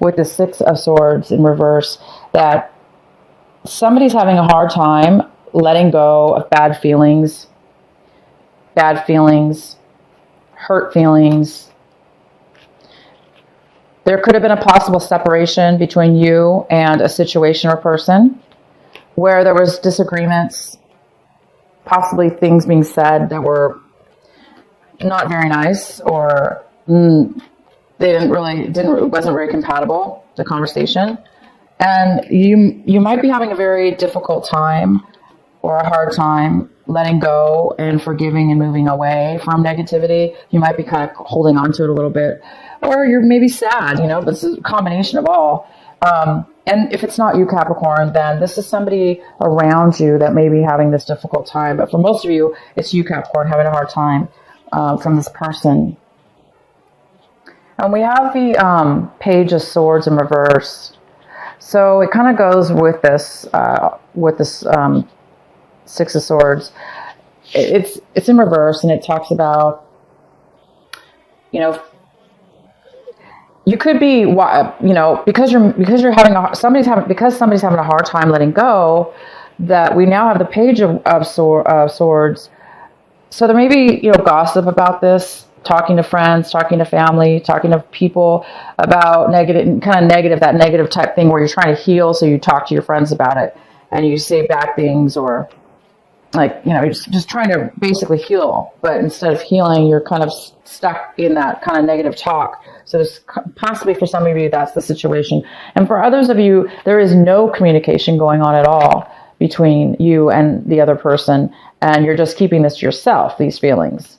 with the Six of Swords in reverse, that somebody's having a hard time letting go of bad feelings, hurt feelings. There could have been a possible separation between you and a situation or person where there was disagreements, possibly things being said that were not very nice, or it wasn't very compatible, the conversation. And you might be having a very difficult time or a hard time letting go and forgiving and moving away from negativity. You might be kind of holding on to it a little bit, or you're maybe sad, but it's a combination of all. And if it's not you, Capricorn, then this is somebody around you that may be having this difficult time. But for most of you, it's you, Capricorn, having a hard time from this person. And we have the Page of Swords in reverse. So it kind of goes with this Six of Swords. It's in reverse, and it talks about, you could be, because somebody's having a hard time letting go, that we now have the Page of Swords. So there may be, gossip about this, talking to friends, talking to family, talking to people about that negative type thing where you're trying to heal. So you talk to your friends about it and you say bad things, or just trying to basically heal. But instead of healing, you're kind of stuck in that kind of negative talk. So there's possibly, for some of you, that's the situation. And for others of you, there is no communication going on at all between you and the other person. And you're just keeping this to yourself, these feelings.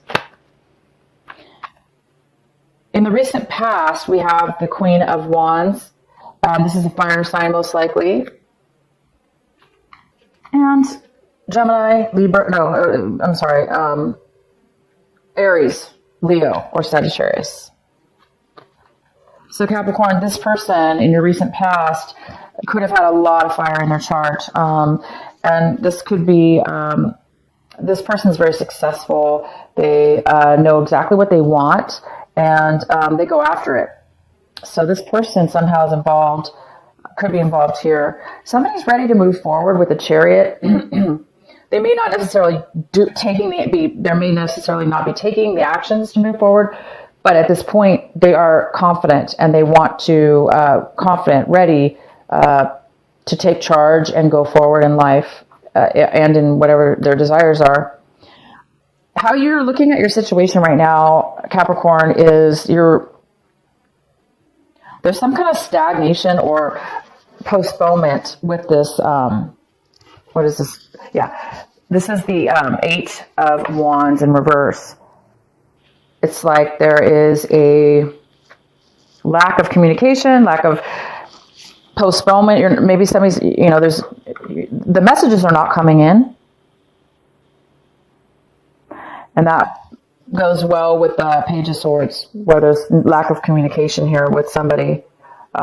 In the recent past, we have the Queen of Wands. This is a fire sign, most likely. And Gemini, Aries, Leo, or Sagittarius. So Capricorn, this person in your recent past could have had a lot of fire in their chart. And this could be, this person is very successful. They know exactly what they want, and they go after it. So this person somehow is could be involved here. Somebody's ready to move forward with a Chariot. They may not necessarily there may necessarily not be taking the actions to move forward, but at this point they are confident, and they want to, ready to take charge and go forward in life and in whatever their desires are. How you're looking at your situation right now, Capricorn, is there's some kind of stagnation or postponement with this. What is this? Yeah, this is the Eight of Wands in reverse. It's like there is a lack of communication, lack of postponement. Maybe somebody's, the messages are not coming in. And that goes well with the Page of Swords, where there's lack of communication here with somebody.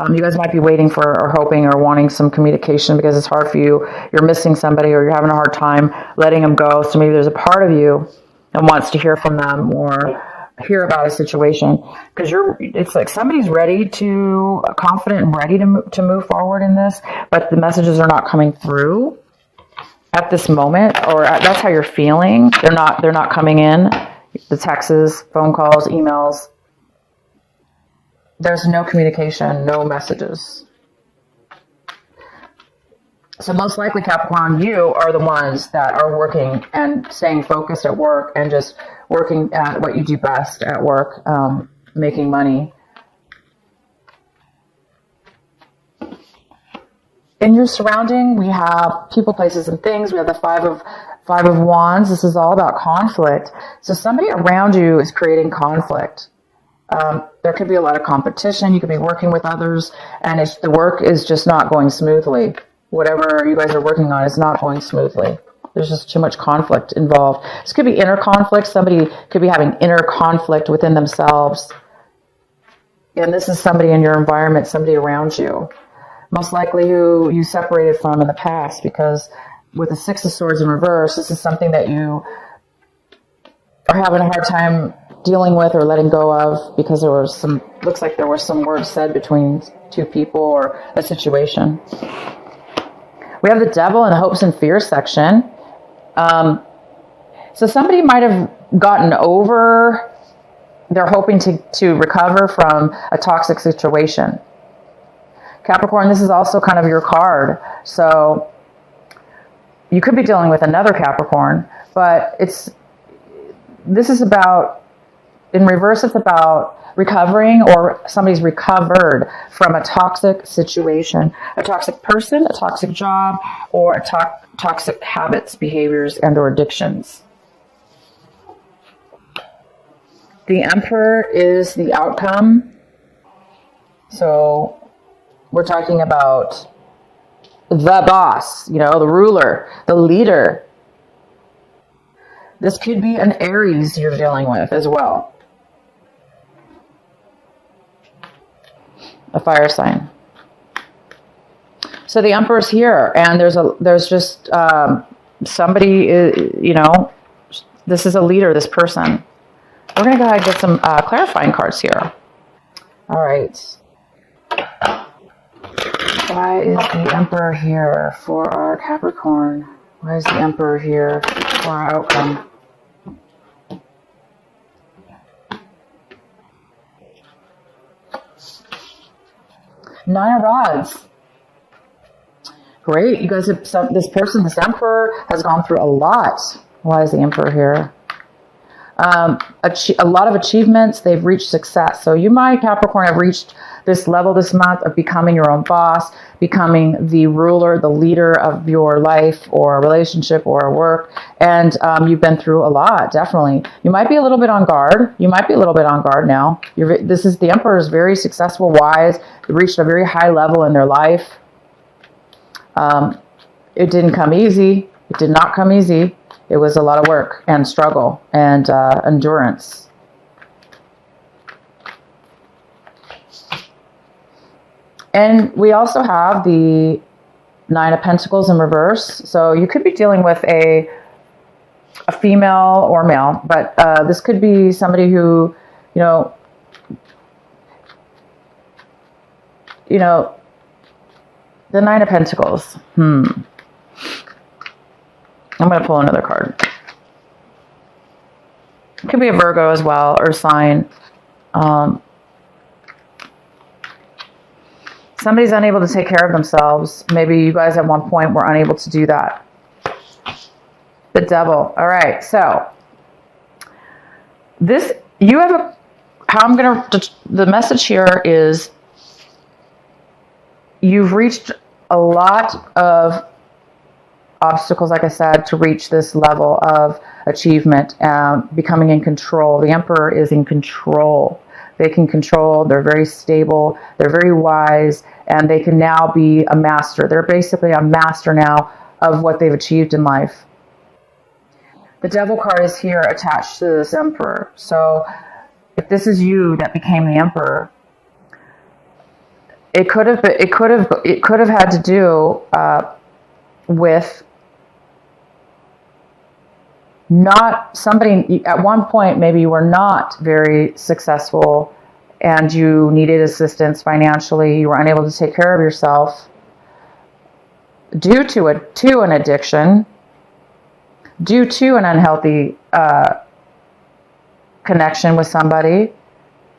You guys might be waiting for, or hoping, or wanting some communication because it's hard for you. You're missing somebody, or you're having a hard time letting them go. So maybe there's a part of you that wants to hear from them or hear about a situation, because it's like somebody's ready to, confident and ready to move forward in this, but the messages are not coming through at this moment, or that's how you're feeling. They're not coming in. The texts, phone calls, emails. There's no communication, no messages. So most likely, Capricorn, you are the ones that are working and staying focused at work and just working at what you do best at work, making money. In your surrounding, we have people, places, and things. We have the Five of Wands. This is all about conflict. So somebody around you is creating conflict. There could be a lot of competition. You could be working with others, and the work is just not going smoothly. Whatever you guys are working on is not going smoothly. There's just too much conflict involved. This could be inner conflict. Somebody could be having inner conflict within themselves. And this is somebody in your environment, somebody around you. Most likely who you separated from in the past, because with the Six of Swords in reverse, this is something that you are having a hard time dealing with or letting go of because looks like there were some words said between two people or a situation. We have the devil in the hopes and fears section. So somebody might have gotten over, they're hoping to recover from a toxic situation. Capricorn, this is also kind of your card. So you could be dealing with another Capricorn, but this is about, in reverse, it's about recovering, or somebody's recovered from a toxic situation, a toxic person, a toxic job, or toxic habits, behaviors, and or addictions. The Emperor is the outcome. So we're talking about the boss, the ruler, the leader. This could be an Aries you're dealing with as well. A fire sign. So the Emperor's here, and there's just somebody, this is a leader, this person. We're going to go ahead and get some clarifying cards here. All right. Why is the Emperor here for our Capricorn? Why is the Emperor here for our outcome? Nine of Rods. Great. You guys have this person, this Emperor, has gone through a lot. Why is the Emperor here? A lot of achievements. They've reached success. So you might, Capricorn, have reached this level this month of becoming your own boss, becoming the ruler, the leader of your life or a relationship or a work. And you've been through a lot, definitely. You might be a little bit on guard. You might be a little bit on guard now. The Emperor is very successful, wise. They reached a very high level in their life. It didn't come easy. It did not come easy. It was a lot of work and struggle and endurance. And we also have the Nine of Pentacles in reverse. So you could be dealing with a female or male, but this could be somebody who, the Nine of Pentacles. I'm going to pull another card. It could be a Virgo as well, or sign. Somebody's unable to take care of themselves. Maybe you guys at one point were unable to do that. The Devil. All right. So the message here is you've reached a lot of obstacles, like I said, to reach this level of achievement, becoming in control. The Emperor is in control. They can control, they're very stable, they're very wise, and they can now be a master. They're basically a master now of what they've achieved in life. The Devil card is here attached to this Emperor. So if this is you that became the Emperor, it could have had to do with not somebody at one point. Maybe you were not very successful and you needed assistance financially. You were unable to take care of yourself due to an addiction, due to an unhealthy connection with somebody,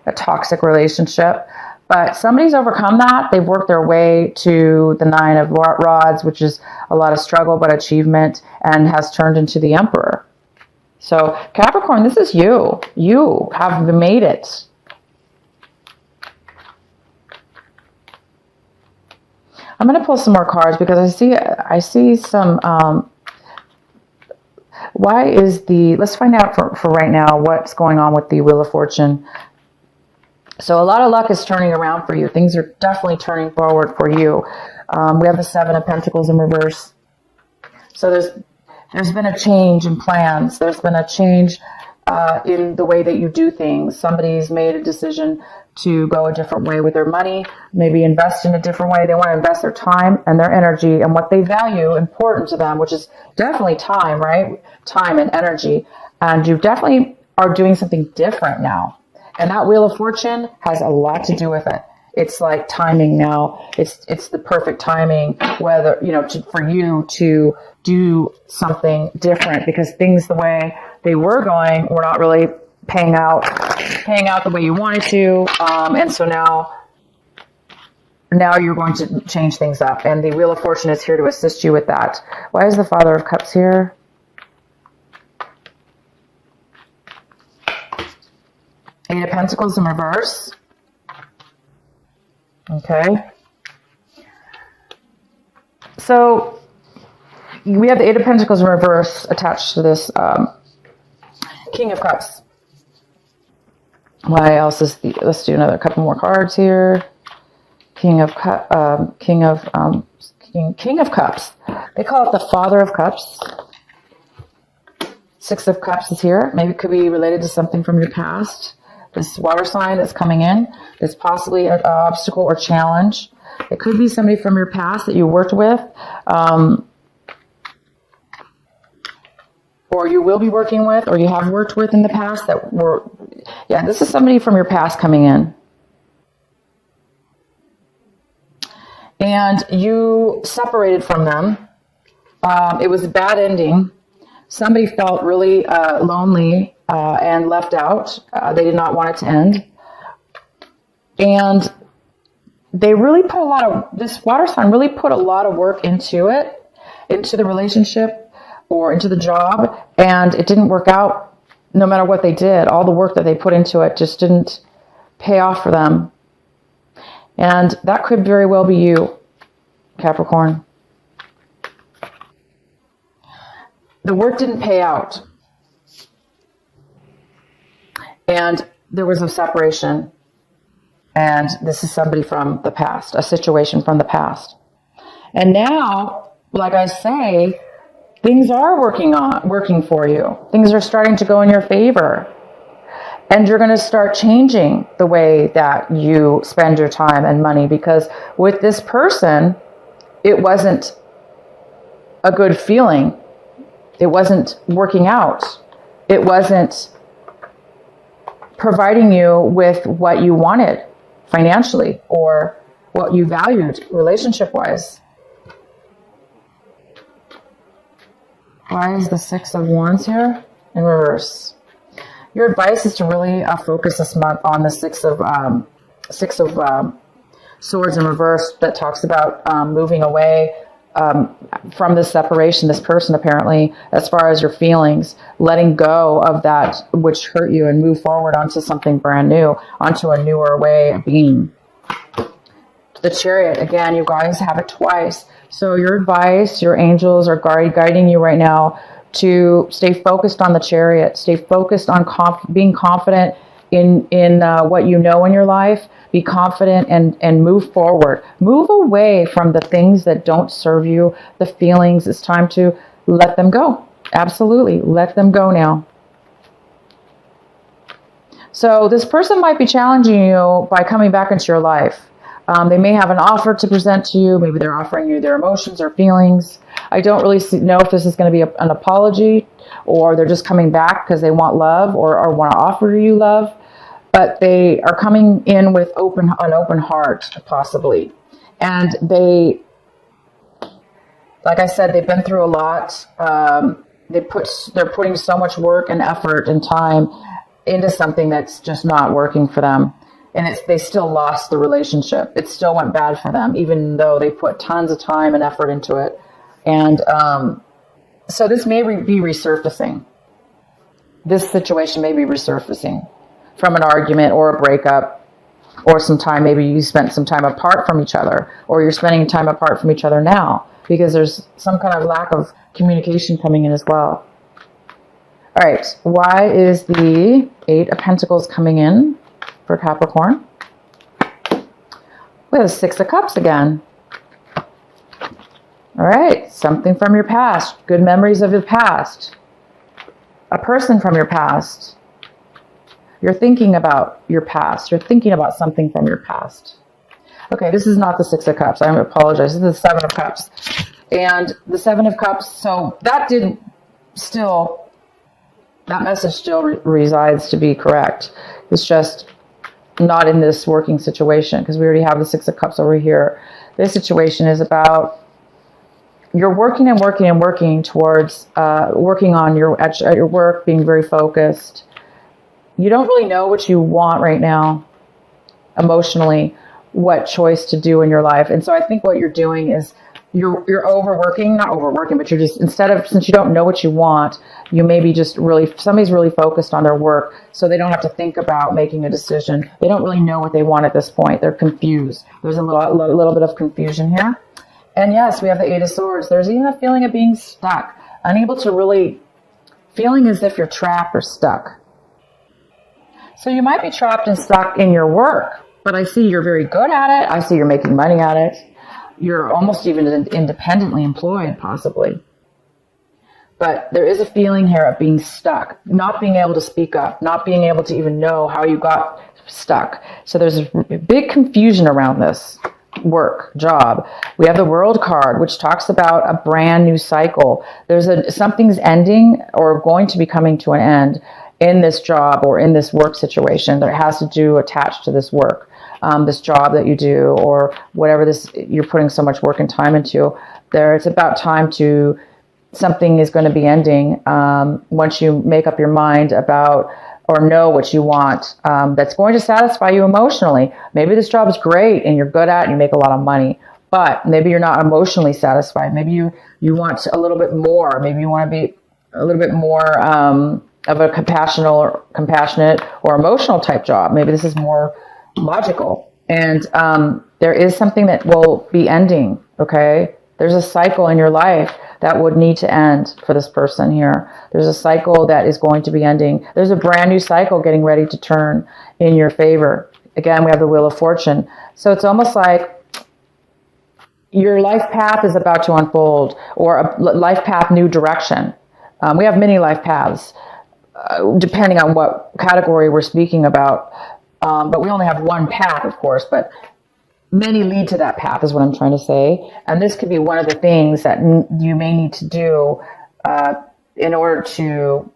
a toxic relationship. But somebody's overcome that. They've worked their way to the Nine of Rods, which is a lot of struggle but achievement, and has turned into the Emperor. So Capricorn, this is you. You have made it. I'm going to pull some more cards because I see some. Let's find out for right now what's going on with the Wheel of Fortune. So a lot of luck is turning around for you. Things are definitely turning forward for you. We have the Seven of Pentacles in reverse. So there's been a change in plans. There's been a change in the way that you do things. Somebody's made a decision to go a different way with their money, maybe invest in a different way. They want to invest their time and their energy and what they value important to them, which is definitely time, right? Time and energy. And you've definitely are doing something different now. And that Wheel of Fortune has a lot to do with it. It's like timing now. It's the perfect timing, whether, for you to do something different, because things the way they were going were not really paying out the way you wanted to. And so now you're going to change things up. And the Wheel of Fortune is here to assist you with that. Why is the Father of Cups here? Eight of Pentacles in reverse. Okay. So we have the Eight of Pentacles in reverse attached to this King of Cups. Why else is let's do another couple more cards here. King of Cups. They call it the Father of Cups. Six of Cups is here. Maybe it could be related to something from your past. This water sign that's coming in. There's possibly an obstacle or challenge. It could be somebody from your past that you worked with. Or you will be working with, or you have worked with in the past that were... Yeah, this is somebody from your past coming in. And you separated from them. It was a bad ending. Somebody felt really lonely and left out. They did not want it to end. And they really put this water sign really put a lot of work into it, into the relationship or into the job. And it didn't work out no matter what they did. All the work that they put into it just didn't pay off for them. And that could very well be you, Capricorn. The work didn't pay out. And there was a separation. And this is somebody from the past, a situation from the past. And now, like I say, things are working for you. Things are starting to go in your favor. And you're going to start changing the way that you spend your time and money, because with this person, it wasn't a good feeling. It wasn't working out. It wasn't providing you with what you wanted financially or what you valued relationship-wise. Why is the Six of Wands here in reverse? Your advice is to really focus this month on the Six of Swords in reverse, that talks about moving away from this separation, this person apparently, as far as your feelings, letting go of that which hurt you and move forward onto something brand new, onto a newer way of being. The Chariot, again, you guys have it twice. So your advice, your angels are guiding you right now to stay focused on the Chariot, stay focused on being confident in what you know in your life. Be confident and move forward. Move away from the things that don't serve you, the feelings. It's time to let them go. Absolutely. Let them go now. So this person might be challenging you by coming back into your life. They may have an offer to present to you. Maybe they're offering you their emotions or feelings. I don't really know if this is going to be an apology, or they're just coming back because they want love or want to offer you love. But they are coming in with an open heart, possibly. And they, like I said, they've been through a lot. They're putting so much work and effort and time into something that's just not working for them. And they still lost the relationship. It still went bad for them, even though they put tons of time and effort into it. And so this may be resurfacing. This situation may be resurfacing from an argument or a breakup, or some time, maybe you spent some time apart from each other, or you're spending time apart from each other now, because there's some kind of lack of communication coming in as well. All right, why is the Eight of Pentacles coming in for Capricorn? We have the Six of Cups again. All right, something from your past, good memories of your past, a person from your past. You're thinking about your past. You're thinking about something from your past. Okay, this is not the Six of Cups. I apologize. This is the Seven of Cups. And the Seven of Cups, so that didn't still that message still resides to be correct. It's just not in this working situation, because we already have the Six of Cups over here. This situation is about you're working and working and working towards working on at your work, being very focused. You don't really know what you want right now emotionally, what choice to do in your life. And so I think what you're doing is you're overworking, not overworking, but you're just, since you don't know what you want, you maybe just somebody's really focused on their work, so they don't have to think about making a decision. They don't really know what they want at this point. They're confused. There's a little bit of confusion here. And yes, we have the Eight of Swords. There's even a feeling of being stuck, unable to really, feeling as if you're trapped or stuck. So you might be trapped and stuck in your work, but I see you're very good at it. I see you're making money at it. You're almost even independently employed, possibly. But there is a feeling here of being stuck, not being able to speak up, not being able to even know how you got stuck. So there's a big confusion around this work, job. We have the World card, which talks about a brand new cycle. Something's ending or going to be coming to an end in this job or in this work situation that has to do attached to this work. This job that you do, or whatever you're putting so much work and time into. It's about time something is going to be ending once you make up your mind about or know what you want, that's going to satisfy you emotionally. Maybe this job is great and you're good at it and you make a lot of money, but maybe you're not emotionally satisfied. Maybe you want a little bit more. Maybe you want to be a little bit more of a compassionate or emotional type job. Maybe this is more logical. And there is something that will be ending, okay? There's a cycle in your life that would need to end for this person here. There's a cycle that is going to be ending. There's a brand new cycle getting ready to turn in your favor. Again, we have the Wheel of Fortune. So it's almost like your life path is about to unfold, or a life path, new direction. We have many life paths, depending on what category we're speaking about. But we only have one path, of course, but many lead to that path is what I'm trying to say. And this could be one of the things that you may need to do in order to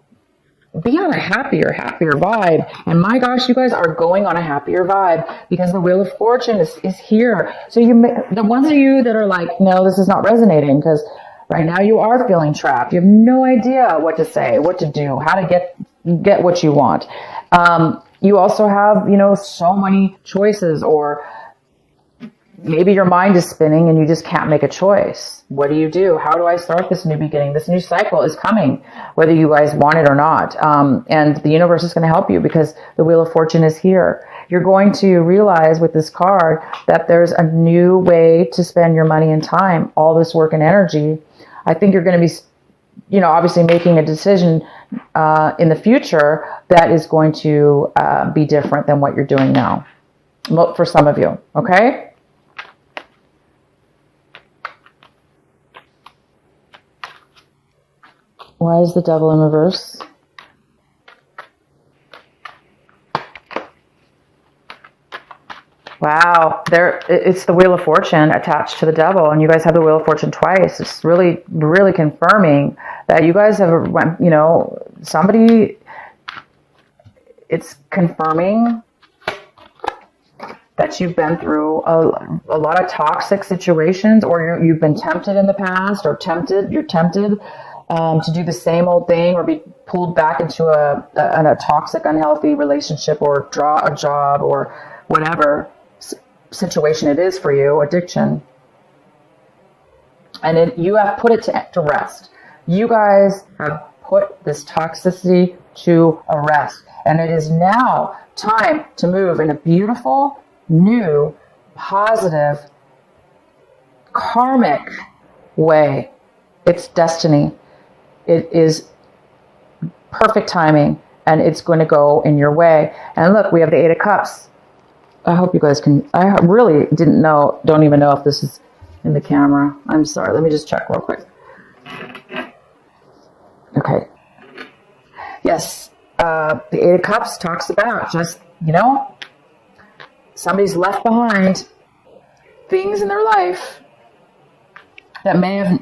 be on a happier vibe. And my gosh, you guys are going on a happier vibe because the Wheel of Fortune is here. So the ones of you that are like, no, this is not resonating, because right now you are feeling trapped. You have no idea what to say, what to do, how to get what you want. You also have, so many choices, or maybe your mind is spinning and you just can't make a choice. What do you do? How do I start this new beginning? This new cycle is coming, whether you guys want it or not. And the universe is going to help you because the Wheel of Fortune is here. You're going to realize with this card that there's a new way to spend your money and time, all this work and energy. I think you're going to be, obviously making a decision in the future that is going to be different than what you're doing now, for some of you, okay? Why is the Devil in reverse? Wow, it's the Wheel of Fortune attached to the Devil, and you guys have the Wheel of Fortune twice. It's really, really confirming that you guys have, it's confirming that you've been through a lot of toxic situations, or you've been tempted in the past, or you're tempted to do the same old thing, or be pulled back into a toxic, unhealthy relationship, or draw a job, or whatever situation it is for you, addiction. And you have put it to rest. You guys have put this toxicity to a rest. And it is now time to move in a beautiful, new, positive, karmic way. It's destiny. It is perfect timing, and it's going to go in your way. And look, we have the Eight of Cups. I hope you guys can. I really don't even know if this is in the camera. I'm sorry. Let me just check real quick. Okay. Yes. The Eight of Cups talks about just, somebody's left behind things in their life that may have,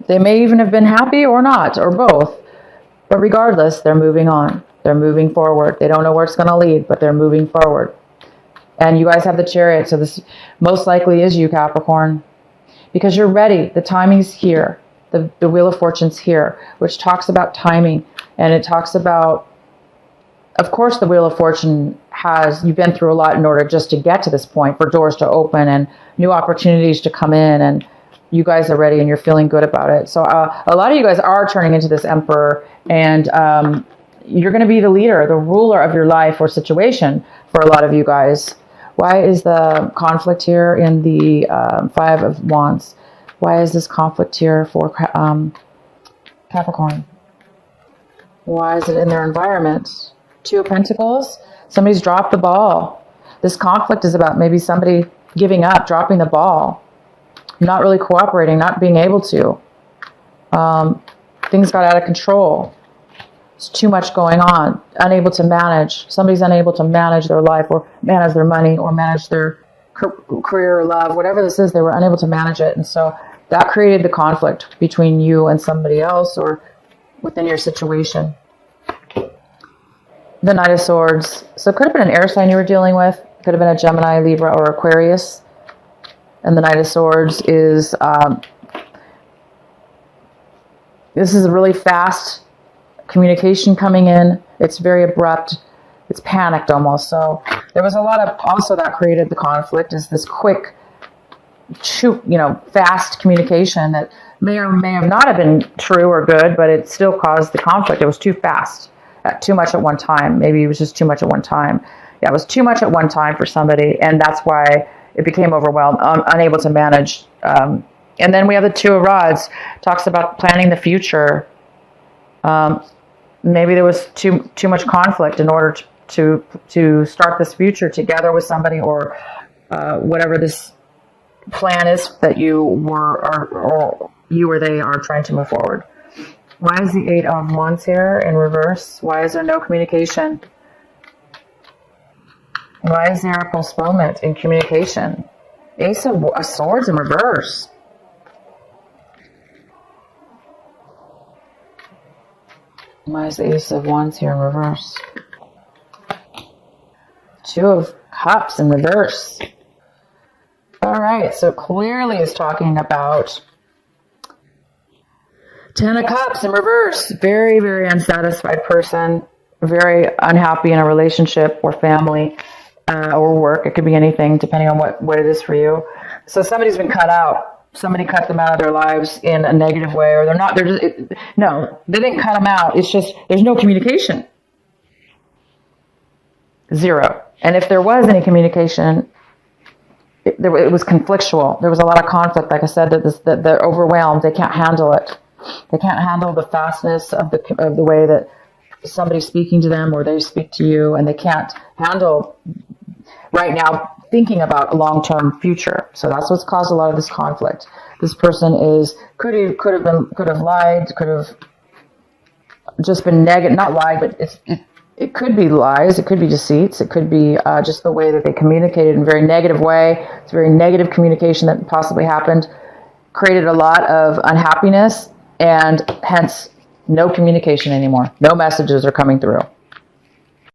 they may even have been happy or not, or both. But regardless, they're moving on. They're moving forward. They don't know where it's going to lead, but they're moving forward. And you guys have the Chariot, so this most likely is you, Capricorn, because you're ready. The timing's here. The Wheel of Fortune's here, which talks about timing, and it talks about, of course, the Wheel of Fortune you've been through a lot in order just to get to this point, for doors to open and new opportunities to come in, and you guys are ready and you're feeling good about it. So a lot of you guys are turning into this Emperor, and you're going to be the leader, the ruler of your life or situation for a lot of you guys. Why is the conflict here in the Five of Wands? Why is this conflict here for Capricorn? Why is it in their environment? Two of Pentacles. Somebody's dropped the ball. This conflict is about maybe somebody giving up, dropping the ball, not really cooperating, not being able to. Things got out of control. It's too much going on. Unable to manage. Somebody's unable to manage their life or manage their money or manage their career or love. Whatever this is, they were unable to manage it. And so that created the conflict between you and somebody else or within your situation. The Knight of Swords. So it could have been an air sign you were dealing with. It could have been a Gemini, Libra, or Aquarius. And the Knight of Swords is, this is a really fast communication coming in. It's very abrupt. It's panicked almost. So there was a lot of, also that created the conflict, is this quick, fast communication that may or may have not have been true or good, but it still caused the conflict. It was too fast, too much at one time. Maybe it was just too much at one time. Yeah, it was too much at one time for somebody, and that's why it became overwhelmed, unable to manage. And then we have the Two of Rods. Talks about planning the future. Maybe there was too much conflict in order to start this future together with somebody, or whatever this plan is that you or they are trying to move forward. Why is the Eight of Wands here in reverse? Why is there no communication? Why is there a postponement in communication? Ace of Swords in reverse. Why is the Ace of Wands here in reverse? Two of Cups in reverse. All right, so clearly it's talking about Ten of Cups in reverse. Very, very unsatisfied person. Very unhappy in a relationship or family or work. It could be anything depending on what it is for you. So somebody's been cut out. Somebody cut them out of their lives in a negative way, or no, they didn't cut them out. It's just, there's no communication. Zero. And if there was any communication, it was conflictual. There was a lot of conflict. Like I said, that they're overwhelmed. They can't handle it. They can't handle the fastness of the way that somebody's speaking to them or they speak to you, and they can't handle right now thinking about a long-term future. So that's what's caused a lot of this conflict. This person could have lied, could have just been negative, not lied, but it could be lies, it could be deceits, it could be just the way that they communicated in a very negative way. It's very negative communication that possibly happened, created a lot of unhappiness, and hence no communication anymore. No messages are coming through.